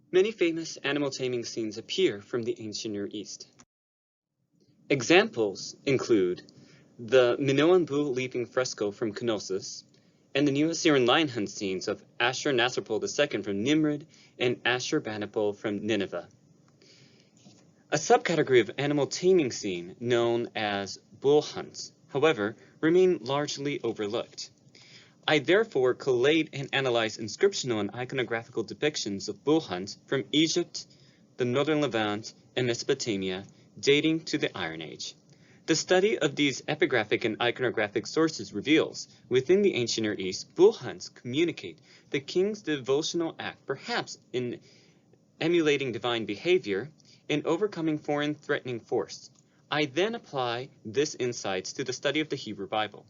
Many famous animal taming scenes appear from the ancient Near East. Examples include the Minoan bull leaping fresco from Knossos, and the New Assyrian lion hunt scenes of Ashur-Nasirpal II from Nimrud and Ashur-banipal from Nineveh. A subcategory of animal taming scene known as bull hunts, however, remain largely overlooked. I therefore collate and analyze inscriptional and iconographical depictions of bull hunts from Egypt, the northern Levant, and Mesopotamia, dating to the Iron Age. The study of these epigraphic and iconographic sources reveals, within the ancient Near East, bull hunts communicate the king's devotional act, perhaps in emulating divine behavior, in overcoming foreign threatening force. I then apply this insights to the study of the Hebrew Bible.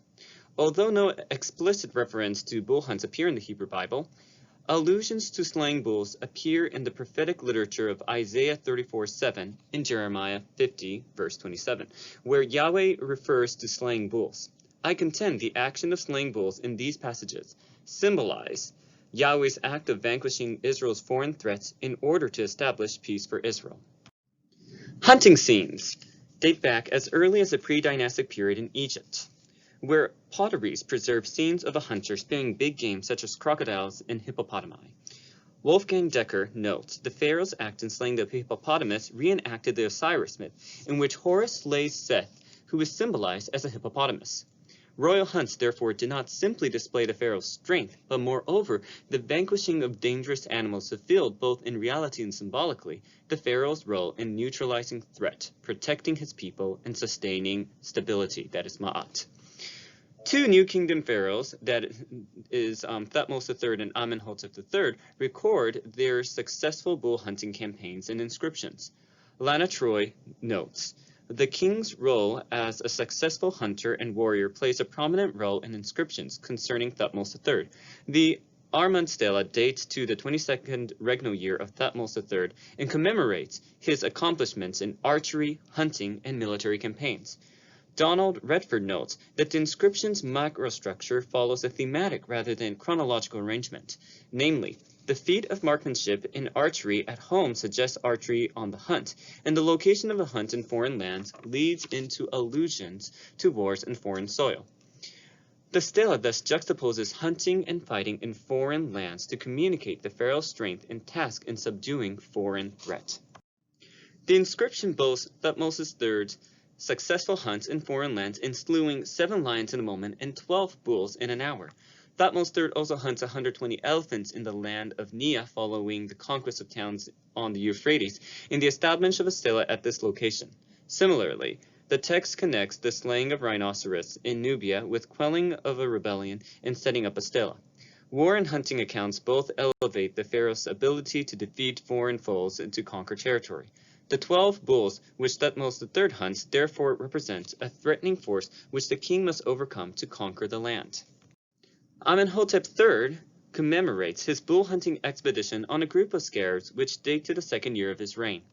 Although no explicit reference to bull hunts appear in the Hebrew Bible, allusions to slaying bulls appear in the prophetic literature of Isaiah 34:7 and Jeremiah 50, verse 27, where Yahweh refers to slaying bulls. I contend the action of slaying bulls in these passages symbolize Yahweh's act of vanquishing Israel's foreign threats in order to establish peace for Israel. Hunting scenes date back as early as the pre-dynastic period in Egypt, where potteries preserve scenes of a hunter spearing big game such as crocodiles and hippopotami. Wolfgang Decker notes the pharaoh's act in slaying the hippopotamus reenacted the Osiris myth, in which Horus slays Seth, who is symbolized as a hippopotamus. Royal hunts therefore did not simply display the pharaoh's strength, but moreover, the vanquishing of dangerous animals fulfilled both in reality and symbolically the pharaoh's role in neutralizing threat, protecting his people, and sustaining stability, that is ma'at. Two New Kingdom pharaohs, that is Thutmose III and Amenhotep III, record their successful bull hunting campaigns and inscriptions. Lana Troy notes, the king's role as a successful hunter and warrior plays a prominent role in inscriptions concerning Thutmose III. The Armand Stela dates to the 22nd regnal year of Thutmose III and commemorates his accomplishments in archery, hunting, and military campaigns. Donald Redford notes that the inscription's microstructure follows a thematic rather than chronological arrangement. Namely, the feat of marksmanship in archery at home suggests archery on the hunt, and the location of the hunt in foreign lands leads into allusions to wars in foreign soil. The stela thus juxtaposes hunting and fighting in foreign lands to communicate the pharaoh's strength and task in subduing foreign threat. The inscription boasts Thutmose III's successful hunts in foreign lands in slewing 7 lions in a moment and 12 bulls in an hour. Thutmose III also hunts 120 elephants in the land of Nia following the conquest of towns on the Euphrates and the establishment of a stela at this location. Similarly, the text connects the slaying of rhinoceros in Nubia with quelling of a rebellion and setting up a stela. War and hunting accounts both elevate the pharaoh's ability to defeat foreign foes and to conquer territory. The 12 bulls which Thutmose III hunts therefore represent a threatening force which the king must overcome to conquer the land. Amenhotep III commemorates his bull hunting expedition on a group of scarabs which date to the 2nd year of his reign.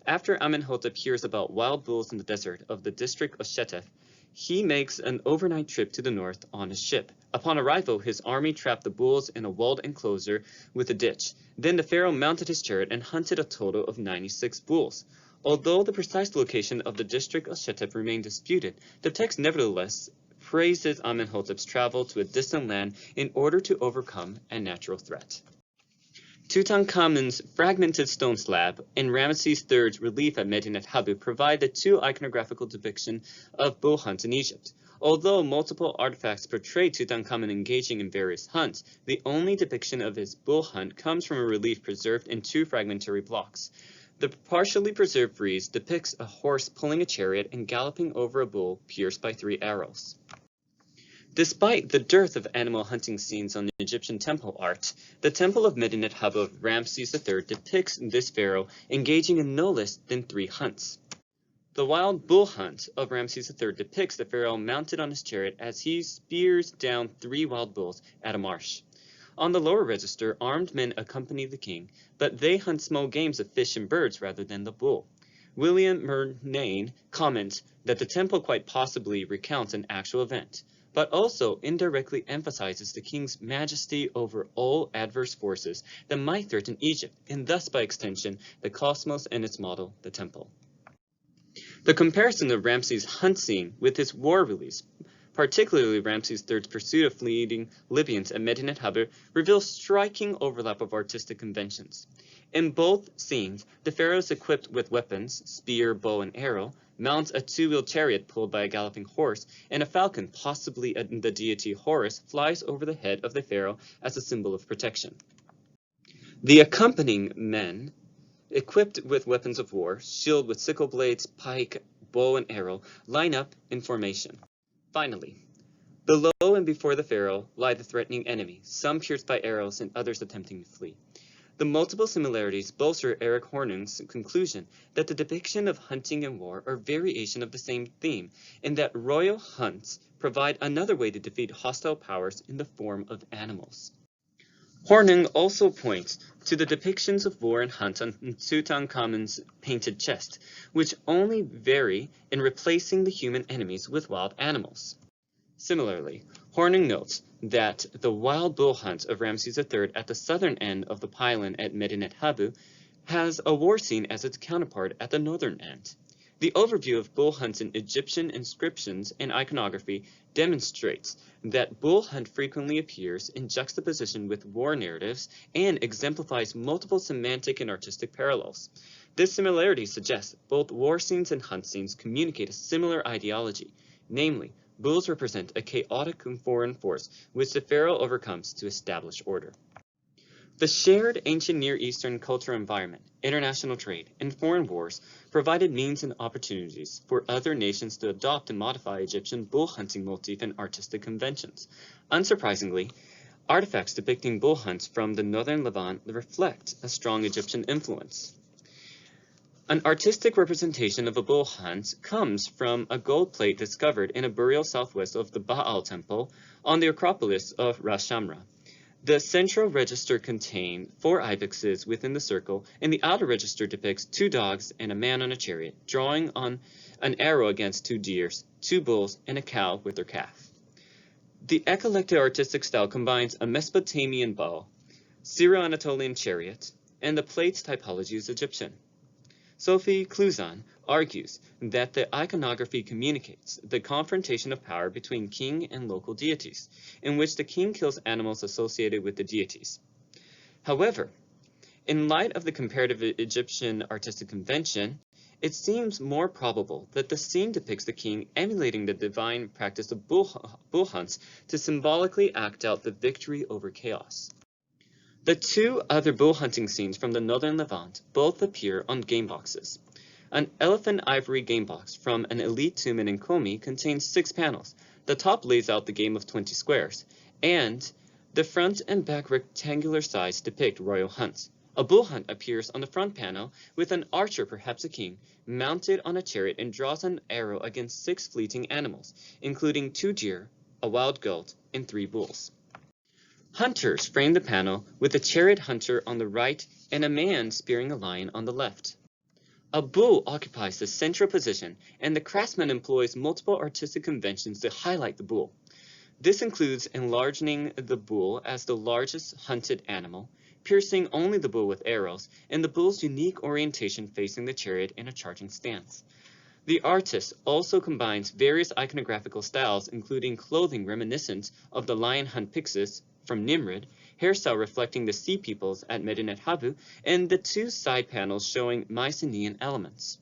After Amenhotep hears about wild bulls in the desert of the district of Shetef, he makes an overnight trip to the north on his ship. Upon arrival, his army trapped the bulls in a walled enclosure with a ditch. Then the pharaoh mounted his chariot and hunted a total of 96 bulls. Although the precise location of the district of Shetef remained disputed, the text nevertheless praises Amenhotep's travel to a distant land in order to overcome a natural threat. Tutankhamun's fragmented stone slab and Ramesses III's relief at Medinet Habu provide the two iconographical depictions of bull hunts in Egypt. Although multiple artifacts portray Tutankhamun engaging in various hunts, the only depiction of his bull hunt comes from a relief preserved in 2 fragmentary blocks. The partially preserved frieze depicts a horse pulling a chariot and galloping over a bull pierced by 3 arrows. Despite the dearth of animal hunting scenes on Egyptian temple art, the Temple of Medinet Habu of Ramses III depicts this pharaoh engaging in no less than 3 hunts. The wild bull hunt of Ramses III depicts the pharaoh mounted on his chariot as he spears down 3 wild bulls at a marsh. On the lower register, armed men accompany the king, but they hunt small games of fish and birds rather than the bull. William Murnane comments that the temple quite possibly recounts an actual event. but also indirectly emphasizes the king's majesty over all adverse forces that might threaten Egypt, and thus by extension the cosmos and its model, the temple. The comparison of Ramses' hunt scene with his war release, particularly Ramses III's pursuit of fleeing Libyans at Medinet Habu, reveals striking overlap of artistic conventions. In both scenes, the pharaoh is equipped with weapons, spear, bow, and arrow, mounts a two-wheeled chariot pulled by a galloping horse, and a falcon, possibly the deity Horus, flies over the head of the pharaoh as a symbol of protection. The accompanying men, equipped with weapons of war, shield with sickle blades, pike, bow, and arrow, line up in formation. Finally, below and before the pharaoh lie the threatening enemy, some pierced by arrows and others attempting to flee. The multiple similarities bolster Eric Hornung's conclusion that the depiction of hunting and war are variation of the same theme, and that royal hunts provide another way to defeat hostile powers in the form of animals. Hornung also points to the depictions of war and hunt on Tutankhamun's painted chest, which only vary in replacing the human enemies with wild animals. Similarly, Hornung notes that the wild bull hunt of Ramses III at the southern end of the pylon at Medinet Habu has a war scene as its counterpart at the northern end. The overview of bull hunts in Egyptian inscriptions and iconography demonstrates that bull hunt frequently appears in juxtaposition with war narratives and exemplifies multiple semantic and artistic parallels. This similarity suggests both war scenes and hunt scenes communicate a similar ideology, namely, bulls represent a chaotic foreign force which the pharaoh overcomes to establish order. The shared ancient Near Eastern cultural environment, international trade, and foreign wars provided means and opportunities for other nations to adopt and modify Egyptian bull hunting motif and artistic conventions. Unsurprisingly, artifacts depicting bull hunts from the northern Levant reflect a strong Egyptian influence. An artistic representation of a bull hunt comes from a gold plate discovered in a burial southwest of the Baal temple on the Acropolis of Ras Shamra. The central register contains 4 ibexes within the circle, and the outer register depicts 2 dogs and a man on a chariot, drawing on an arrow against 2 deers, 2 bulls, and a cow with their calf. The eclectic artistic style combines a Mesopotamian bow, Syro-Anatolian chariot, and the plate's typology is Egyptian. Sophie Cluzan argues that the iconography communicates the confrontation of power between king and local deities, in which the king kills animals associated with the deities. However, in light of the comparative Egyptian artistic convention, it seems more probable that the scene depicts the king emulating the divine practice of bull hunts to symbolically act out the victory over chaos. The 2 other bull hunting scenes from the northern Levant both appear on game boxes. An elephant ivory game box from an elite tomb in Nkomi contains 6 panels. The top lays out the game of 20 squares, and the front and back rectangular sides depict royal hunts. A bull hunt appears on the front panel with an archer, perhaps a king, mounted on a chariot and draws an arrow against 6 fleeting animals, including 2 deer, a wild goat, and 3 bulls. Hunters frame the panel with a chariot hunter on the right and a man spearing a lion on the left. A bull occupies the central position, and the craftsman employs multiple artistic conventions to highlight the bull. This includes enlarging the bull as the largest hunted animal, piercing only the bull with arrows, and the bull's unique orientation facing the chariot in a charging stance. The artist also combines various iconographical styles, including clothing reminiscent of the lion hunt pyxis from Nimrud, hairstyle reflecting the sea peoples at Medinet Habu, and the 2 side panels showing Mycenaean elements.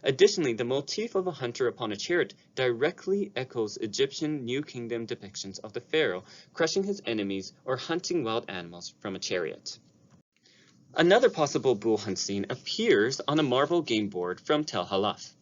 Additionally, the motif of a hunter upon a chariot directly echoes Egyptian New Kingdom depictions of the pharaoh crushing his enemies or hunting wild animals from a chariot. Another possible bull hunt scene appears on a marble game board from Tel Halaf.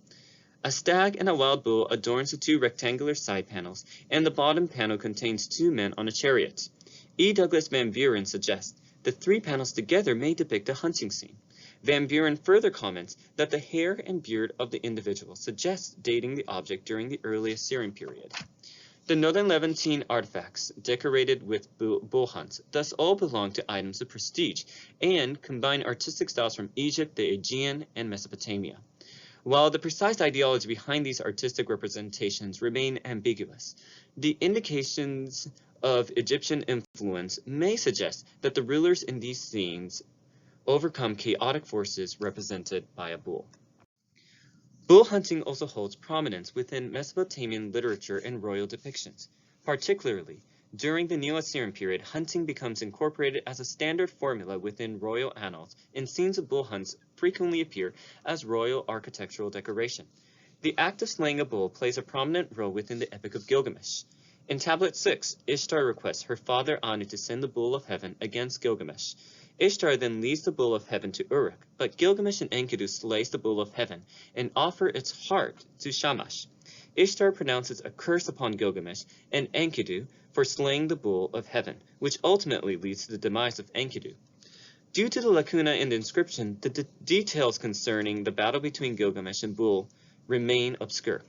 A stag and a wild bull adorns the 2 rectangular side panels, and the bottom panel contains 2 men on a chariot. E. Douglas Van Buren suggests the 3 panels together may depict a hunting scene. Van Buren further comments that the hair and beard of the individual suggests dating the object during the early Assyrian period. The northern Levantine artifacts decorated with bull hunts thus all belong to items of prestige and combine artistic styles from Egypt, the Aegean, and Mesopotamia. While the precise ideology behind these artistic representations remain ambiguous, the indications of Egyptian influence may suggest that the rulers in these scenes overcome chaotic forces represented by a bull. Bull hunting also holds prominence within Mesopotamian literature and royal depictions. Particularly, during the Neo-Assyrian period, hunting becomes incorporated as a standard formula within royal annals, and scenes of bull hunts frequently appear as royal architectural decoration. The act of slaying a bull plays a prominent role within the Epic of Gilgamesh. In Tablet 6, Ishtar requests her father Anu to send the bull of heaven against Gilgamesh. Ishtar then leads the bull of heaven to Uruk, but Gilgamesh and Enkidu slays the bull of heaven and offer its heart to Shamash. Ishtar pronounces a curse upon Gilgamesh and Enkidu for slaying the bull of heaven, which ultimately leads to the demise of Enkidu. Due to the lacuna in the inscription, the details concerning the battle between Gilgamesh and bull remain obscure.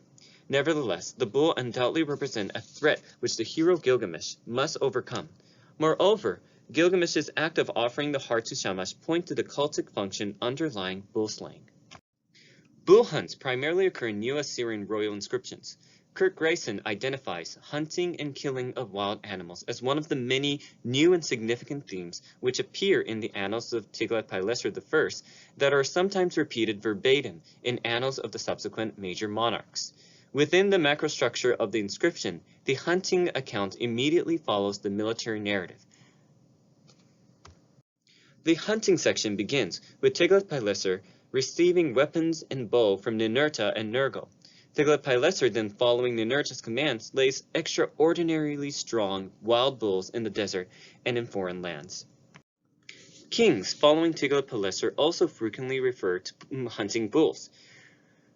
Nevertheless, the bull undoubtedly represents a threat which the hero Gilgamesh must overcome. Moreover, Gilgamesh's act of offering the heart to Shamash point to the cultic function underlying bull slaying. Bull hunts primarily occur in Neo-Assyrian royal inscriptions. Kurt Grayson identifies hunting and killing of wild animals as one of the many new and significant themes which appear in the annals of Tiglath-Pileser I that are sometimes repeated verbatim in annals of the subsequent major monarchs. Within the macrostructure of the inscription, the hunting account immediately follows the military narrative. The hunting section begins with Tiglath-Pileser receiving weapons and bow from Ninurta and Nergal. Tiglath-Pileser then, following Ninurta's command, slays extraordinarily strong wild bulls in the desert and in foreign lands. Kings following Tiglath-Pileser also frequently refer to hunting bulls.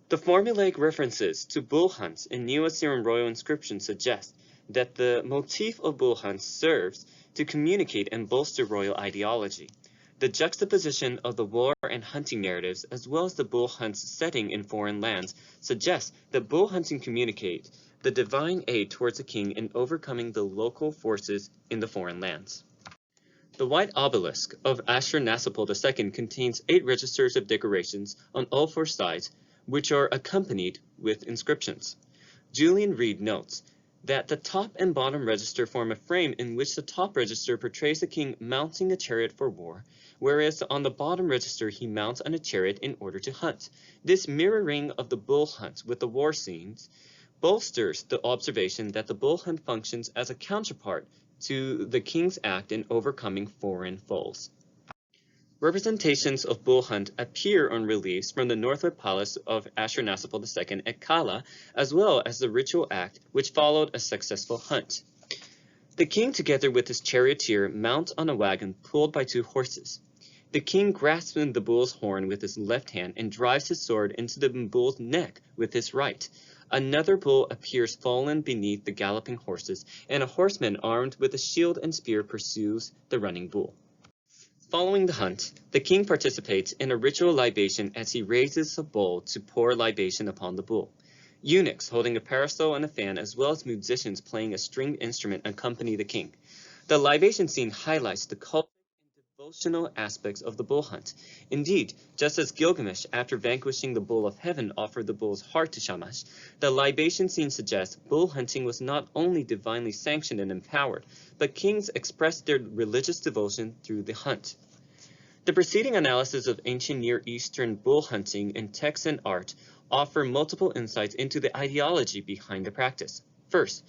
The formulaic references to bull hunts in Neo-Assyrian royal inscriptions suggest that the motif of bull hunts serves to communicate and bolster royal ideology. The juxtaposition of the war and hunting narratives, as well as the bull hunt's setting in foreign lands, suggests that bull hunting communicates the divine aid towards the king in overcoming the local forces in the foreign lands. The white obelisk of Ashurnasirpal II contains 8 registers of decorations on all 4 sides, which are accompanied with inscriptions. Julian Reed notes that the top and bottom register form a frame in which the top register portrays the king mounting a chariot for war, whereas on the bottom register he mounts on a chariot in order to hunt. This mirroring of the bull hunt with the war scenes bolsters the observation that the bull hunt functions as a counterpart to the king's act in overcoming foreign foes. Representations of bull hunt appear on reliefs from the Northwood Palace of Ashurnasirpal II at Kala, as well as the ritual act which followed a successful hunt. The king, together with his charioteer, mount on a wagon pulled by 2 horses. The king grasps the bull's horn with his left hand and drives his sword into the bull's neck with his right. Another bull appears fallen beneath the galloping horses, and a horseman armed with a shield and spear pursues the running bull. Following the hunt, the king participates in a ritual libation as he raises a bowl to pour libation upon the bull. Eunuchs holding a parasol and a fan, as well as musicians playing a stringed instrument, accompany the king. The libation scene highlights the cultic and devotional aspects of the bull hunt. Indeed, just as Gilgamesh, after vanquishing the bull of heaven, offered the bull's heart to Shamash, the libation scene suggests bull hunting was not only divinely sanctioned and empowered, but kings expressed their religious devotion through the hunt. The preceding analysis of ancient Near Eastern bull hunting in text and art offer multiple insights into the ideology behind the practice. First,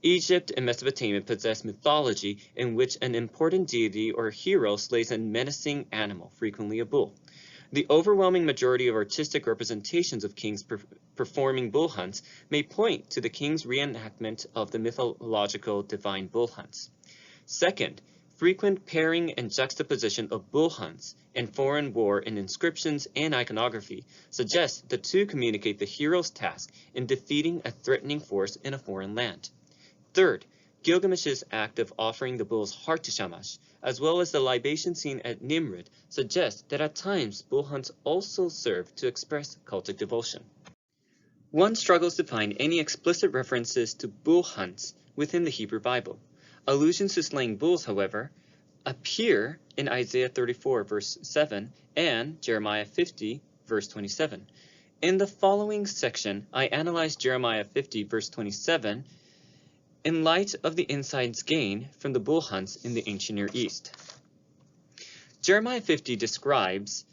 Egypt and Mesopotamia possess mythology in which an important deity or hero slays a menacing animal, frequently a bull. The overwhelming majority of artistic representations of kings performing bull hunts may point to the king's reenactment of the mythological divine bull hunts. Second, frequent pairing and juxtaposition of bull hunts and foreign war in inscriptions and iconography suggests the two communicate the hero's task in defeating a threatening force in a foreign land. Third, Gilgamesh's act of offering the bull's heart to Shamash, as well as the libation scene at Nimrud, suggest that at times bull hunts also serve to express cultic devotion. One struggles to find any explicit references to bull hunts within the Hebrew Bible. Allusions to slaying bulls, however, appear in Isaiah 34, verse 7, and Jeremiah 50, verse 27. In the following section, I analyzed Jeremiah 50, verse 27, in light of the insights gained from the bull hunts in the ancient Near East. Jeremiah 50 describes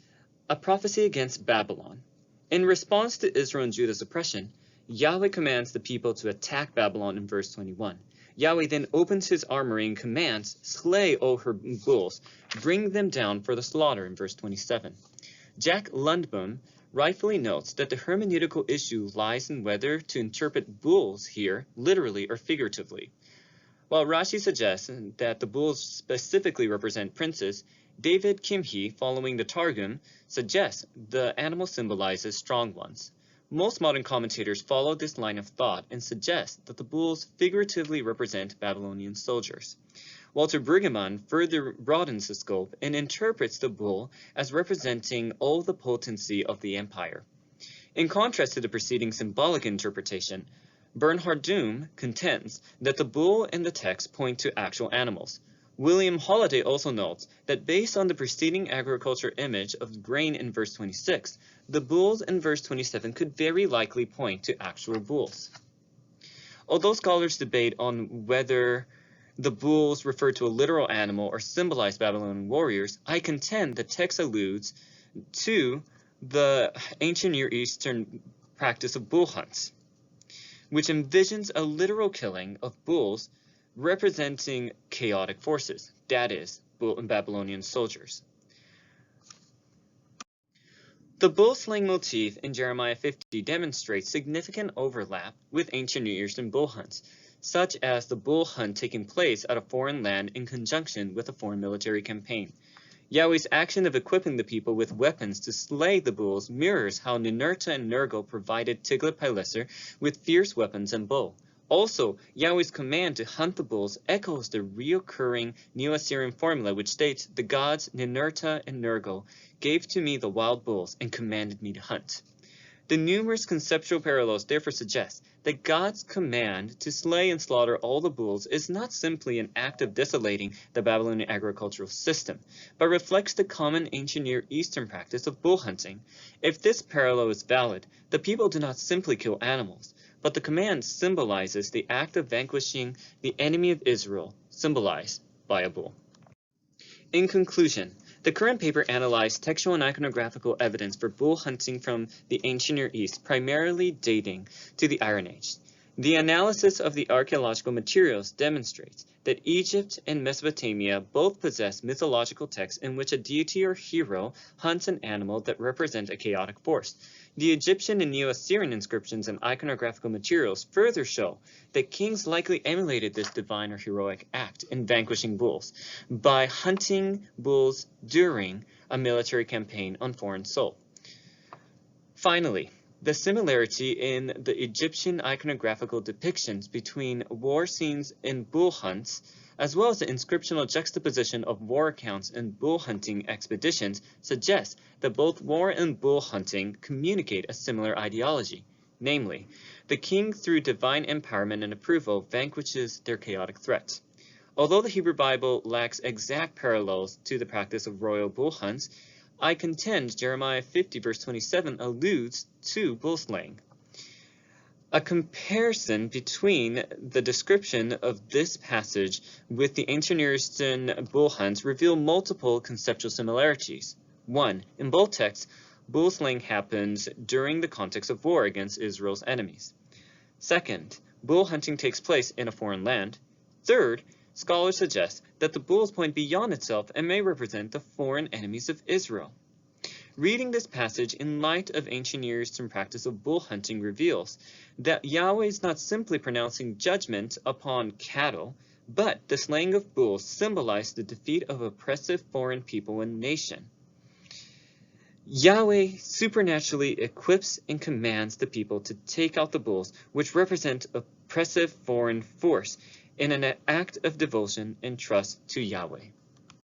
a prophecy against Babylon. In response to Israel and Judah's oppression, Yahweh commands the people to attack Babylon in verse 21. Yahweh then opens his armory and commands, slay all her bulls, bring them down for the slaughter in verse 27. Jack Lundbom rightfully notes that the hermeneutical issue lies in whether to interpret bulls here literally or figuratively. While Rashi suggests that the bulls specifically represent princes, David Kimhi, following the Targum, suggests the animal symbolizes strong ones. Most modern commentators follow this line of thought and suggest that the bulls figuratively represent Babylonian soldiers. Walter Brueggemann further broadens the scope and interprets the bull as representing all the potency of the empire. In contrast to the preceding symbolic interpretation, Bernhard Doom contends that the bull and the text point to actual animals. William Holliday also notes that based on the preceding agriculture image of grain in verse 26, the bulls in verse 27 could very likely point to actual bulls. Although scholars debate on whether the bulls refer to a literal animal or symbolize Babylonian warriors, I contend the text alludes to the ancient Near Eastern practice of bull hunts, which envisions a literal killing of bulls representing chaotic forces, that is, Babylonian soldiers. The bull slaying motif in Jeremiah 50 demonstrates significant overlap with ancient Near Eastern bull hunts, such as the bull hunt taking place at a foreign land in conjunction with a foreign military campaign. Yahweh's action of equipping the people with weapons to slay the bulls mirrors how Ninurta and Nergal provided Tiglath-Pileser with fierce weapons and bow. Also, Yahweh's command to hunt the bulls echoes the reoccurring Neo-Assyrian formula which states, "The gods Ninurta and Nergal gave to me the wild bulls and commanded me to hunt." The numerous conceptual parallels therefore suggest that God's command to slay and slaughter all the bulls is not simply an act of desolating the Babylonian agricultural system, but reflects the common ancient Near Eastern practice of bull hunting. If this parallel is valid, the people do not simply kill animals, but the command symbolizes the act of vanquishing the enemy of Israel, symbolized by a bull. In conclusion, the current paper analyzed textual and iconographical evidence for bull hunting from the ancient Near East, primarily dating to the Iron Age. The analysis of the archaeological materials demonstrates that Egypt and Mesopotamia both possess mythological texts in which a deity or hero hunts an animal that represent a chaotic force. The Egyptian and Neo-Assyrian inscriptions and iconographical materials further show that kings likely emulated this divine or heroic act in vanquishing bulls by hunting bulls during a military campaign on foreign soil. Finally, the similarity in the Egyptian iconographical depictions between war scenes and bull hunts, as well as the inscriptional juxtaposition of war accounts and bull hunting expeditions, suggests that both war and bull hunting communicate a similar ideology. Namely, the king through divine empowerment and approval vanquishes their chaotic threats. Although the Hebrew Bible lacks exact parallels to the practice of royal bull hunts, I contend Jeremiah 50 verse 27 alludes to bull slaying. A comparison between the description of this passage with the ancient Near Eastern bull hunts reveal multiple conceptual similarities. 1. In both texts, bull slaying happens during the context of war against Israel's enemies. 2nd, bull hunting takes place in a foreign land. 3rd, scholars suggest that the bulls point beyond itself and may represent the foreign enemies of Israel. Reading this passage in light of ancient Near Eastern practice of bull hunting reveals that Yahweh is not simply pronouncing judgment upon cattle, but the slaying of bulls symbolized the defeat of oppressive foreign people and nation. Yahweh supernaturally equips and commands the people to take out the bulls, which represent oppressive foreign force, in an act of devotion and trust to Yahweh.